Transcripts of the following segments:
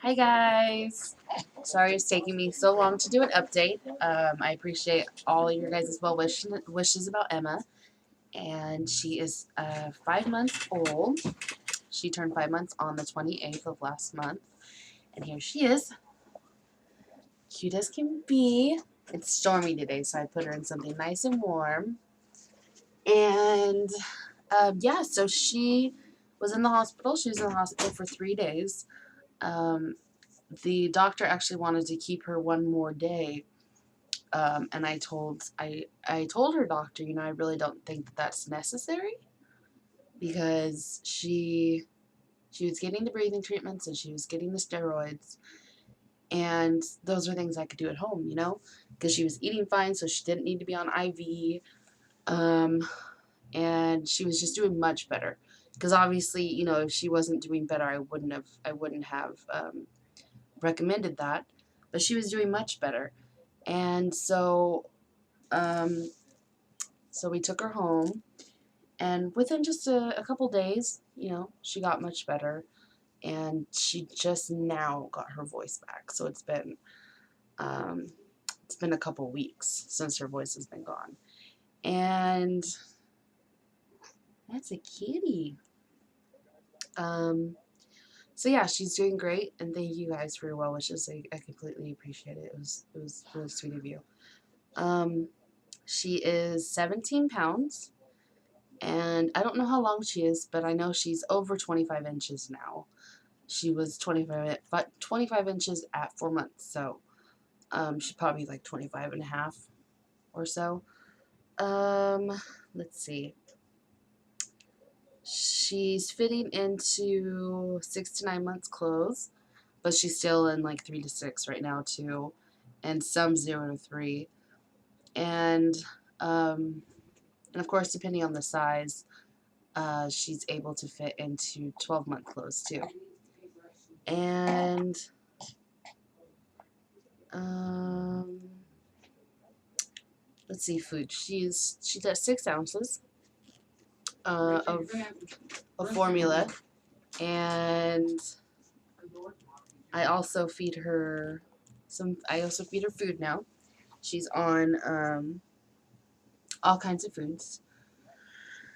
Hi guys! Sorry it's taking me so long to do an update. I appreciate all your guys' wishes about Emma. And she is 5 months old. She turned 5 months on the 28th of last month. And here she is. Cute as can be. It's stormy today, so I put her in something nice and warm. And yeah, so she was in the hospital. She was in the hospital for 3 days. The doctor actually wanted to keep her one more day, and I told her doctor, I really don't think that that's necessary, because she was getting the breathing treatments and she was getting the steroids, and those are things I could do at home, because she was eating fine, so she didn't need to be on IV, and she was just doing much better. Because obviously, if she wasn't doing better, I wouldn't have recommended that, but she was doing much better. And so we took her home, and within just a couple days, she got much better, and she just now got her voice back. So it's been a couple weeks since her voice has been gone. And that's a kitty. So yeah, she's doing great, and thank you guys for your well wishes. I completely appreciate it. It was really sweet of you. She is 17 pounds, and I don't know how long she is, but I know she's over 25 inches now. She was 25 inches at 4 months, so she's probably like 25 and a half or so. Let's see. She's fitting into 6 to 9 months clothes, but she's still in like 3 to 6 right now too, and some 0 to 3. And of course, depending on the size, she's able to fit into 12-month clothes too. And let's see, food. She's at 6 ounces of formula, and I also feed her food now. She's on all kinds of foods.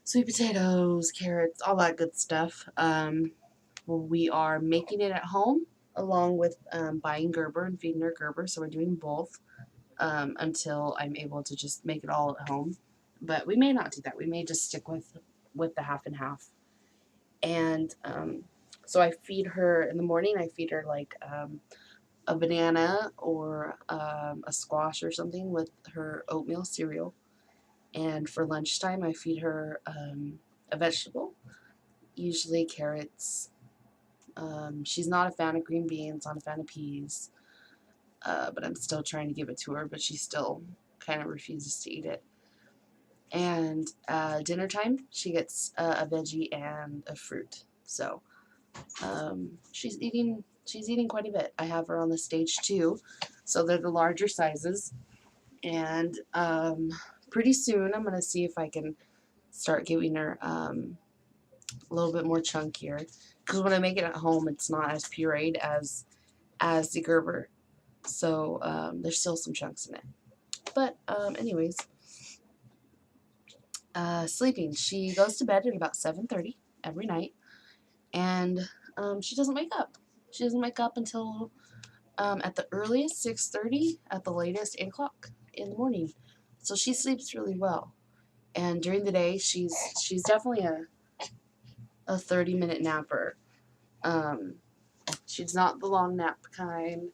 Sweet potatoes, carrots, all that good stuff. We are making it at home, along with buying Gerber and feeding her Gerber, so we're doing both until I'm able to just make it all at home. But we may not do that. We may just stick with the half and half. And so I feed her in the morning. I feed her like a banana or a squash or something with her oatmeal cereal. And for lunchtime, I feed her a vegetable, usually carrots. She's not a fan of green beans, not a fan of peas, but I'm still trying to give it to her, but she still kind of refuses to eat it. And dinner time, she gets a veggie and a fruit. So she's eating quite a bit. I have her on the stage 2, so they're the larger sizes. And pretty soon I'm going to see if I can start giving her a little bit more chunkier, because when I make it at home, it's not as pureed as the Gerber. So there's still some chunks in it. But anyways, sleeping. She goes to bed at about 7:30 every night, and she doesn't wake up. She doesn't wake up until at the earliest 6:30, at the latest 8 o'clock in the morning. So she sleeps really well. And during the day, she's definitely a 30-minute napper. She's not the long nap kind.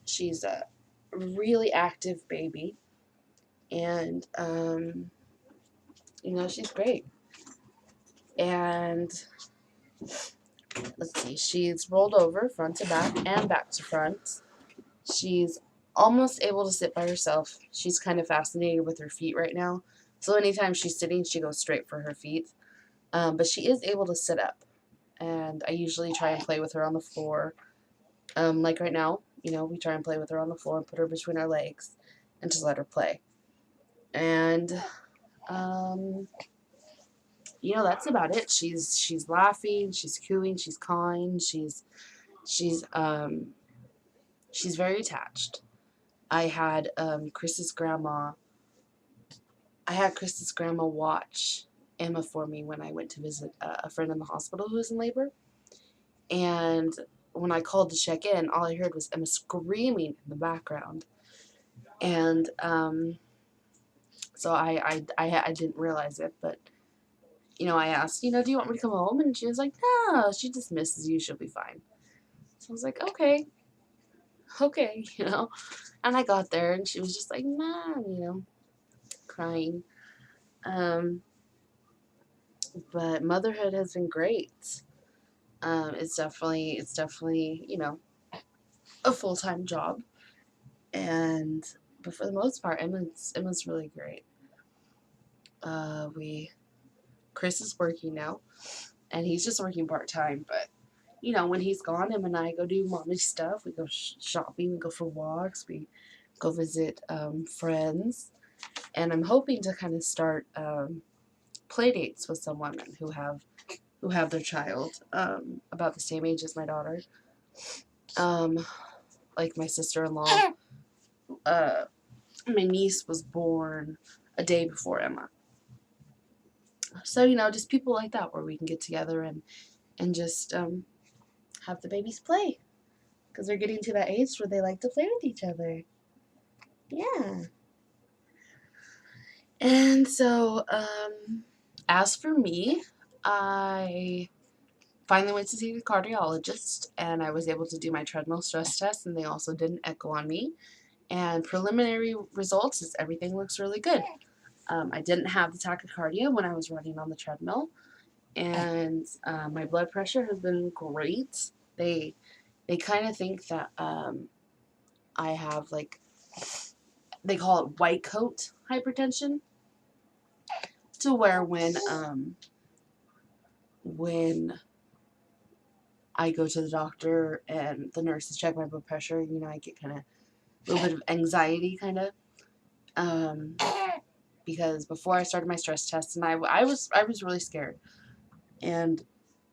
She's a really active baby, and she's great. And let's see, she's rolled over front to back and back to front. She's almost able to sit by herself. She's kind of fascinated with her feet right now, so anytime she's sitting, she goes straight for her feet. But she is able to sit up, and I usually try and play with her on the floor. Like right now, we try and play with her on the floor and put her between our legs and just let her play. And that's about it. She's laughing, she's cooing, she's kind, she's she's very attached. I had Chris's grandma. I had Chris's grandma watch Emma for me when I went to visit a friend in the hospital who was in labor. And when I called to check in, all I heard was Emma screaming in the background. And so I didn't realize it, but I asked, do you want me to come home? And she was like, no, she just misses you. She'll be fine. So I was like, okay, And I got there, and she was just like, nah, crying. But motherhood has been great. It's definitely, a full-time job, but for the most part, Emma's really great. Chris is working now, and he's just working part-time, but when he's gone, him and I go do mommy stuff. We go shopping, we go for walks, we go visit friends, and I'm hoping to kind of start play dates with some women who have their child about the same age as my daughter. Like my sister-in-law, my niece was born a day before Emma. So, just people like that where we can get together and just have the babies play. Because they're getting to that age where they like to play with each other. Yeah. And so, as for me, I finally went to see the cardiologist, and I was able to do my treadmill stress test, and they also did an echo on me. And preliminary results is everything looks really good. I didn't have the tachycardia when I was running on the treadmill, and my blood pressure has been great. They kind of think that I have they call it white coat hypertension, to where when I go to the doctor and the nurses check my blood pressure, I get kind of a little bit of anxiety, kind of, because before I started my stress test, and I was really scared, and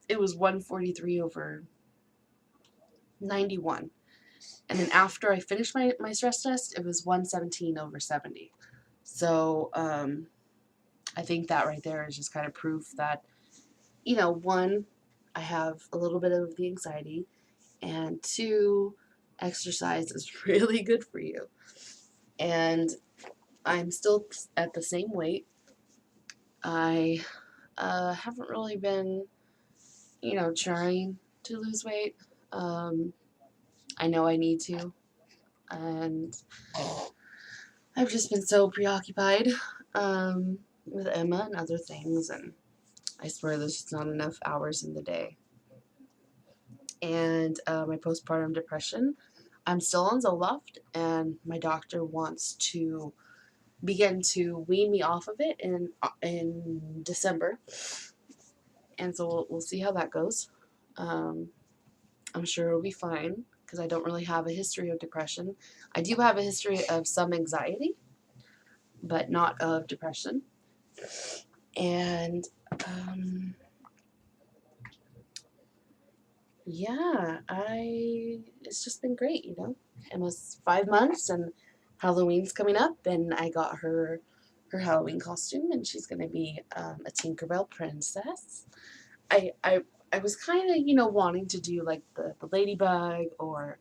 it was 143/91, and then after I finished my stress test, it was 117/70. So I think that right there is just kind of proof that, one, I have a little bit of the anxiety, and two, exercise is really good for you. And I'm still at the same weight. I haven't really been, trying to lose weight. I know I need to, and I've just been so preoccupied with Emma and other things, and I swear there's just not enough hours in the day. And my postpartum depression, I'm still on Zoloft, and my doctor wants to begin to wean me off of it in December, and so we'll see how that goes. I'm sure it'll be fine because I don't really have a history of depression. I do have a history of some anxiety, but not of depression. And yeah, it's just been great, Almost 5 months, and Halloween's coming up, and I got her Halloween costume, and she's gonna be a Tinkerbell princess. I was kind of wanting to do like the ladybug or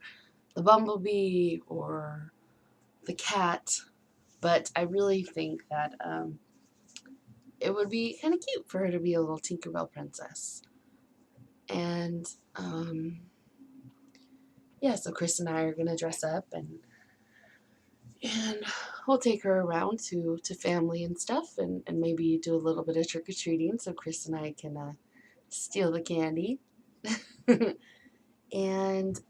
the bumblebee or the cat, but I really think that it would be kind of cute for her to be a little Tinkerbell princess. And yeah, so Chris and I are gonna dress up, and we'll take her around to family and stuff, and maybe do a little bit of trick-or-treating so Chris and I can steal the candy. And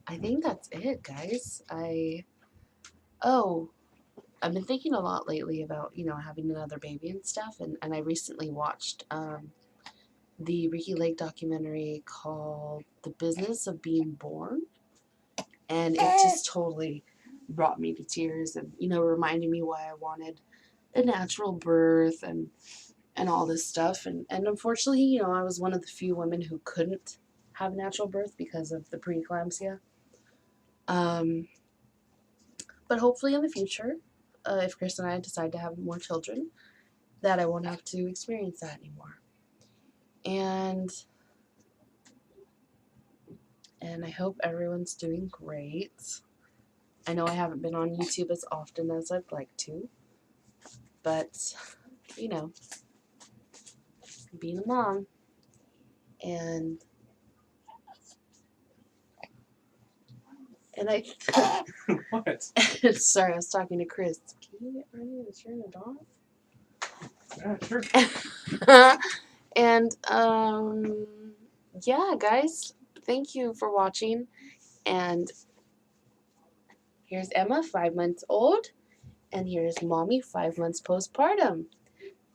I think that's it, guys. I've been thinking a lot lately about, having another baby and stuff, and I recently watched the Ricky Lake documentary called The Business of Being Born, and it just totally brought me to tears, and, reminded me why I wanted a natural birth and all this stuff. And unfortunately, you know, I was one of the few women who couldn't have a natural birth because of the preeclampsia. But hopefully in the future, if Chris and I decide to have more children, that I won't have to experience that anymore. And I hope everyone's doing great. I know I haven't been on YouTube as often as I'd like to, but, you know, being a mom, and I... What? Sorry, I was talking to Chris. Can you get ready to turn it off? Yeah, sure. And, yeah, guys, thank you for watching, and here's Emma, 5 months old, and here's Mommy, 5 months postpartum.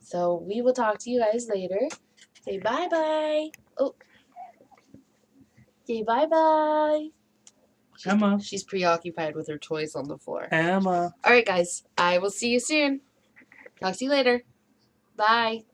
So we will talk to you guys later. Say bye-bye. Oh. Say bye-bye. Emma. She's preoccupied with her toys on the floor. Emma. All right, guys. I will see you soon. Talk to you later. Bye.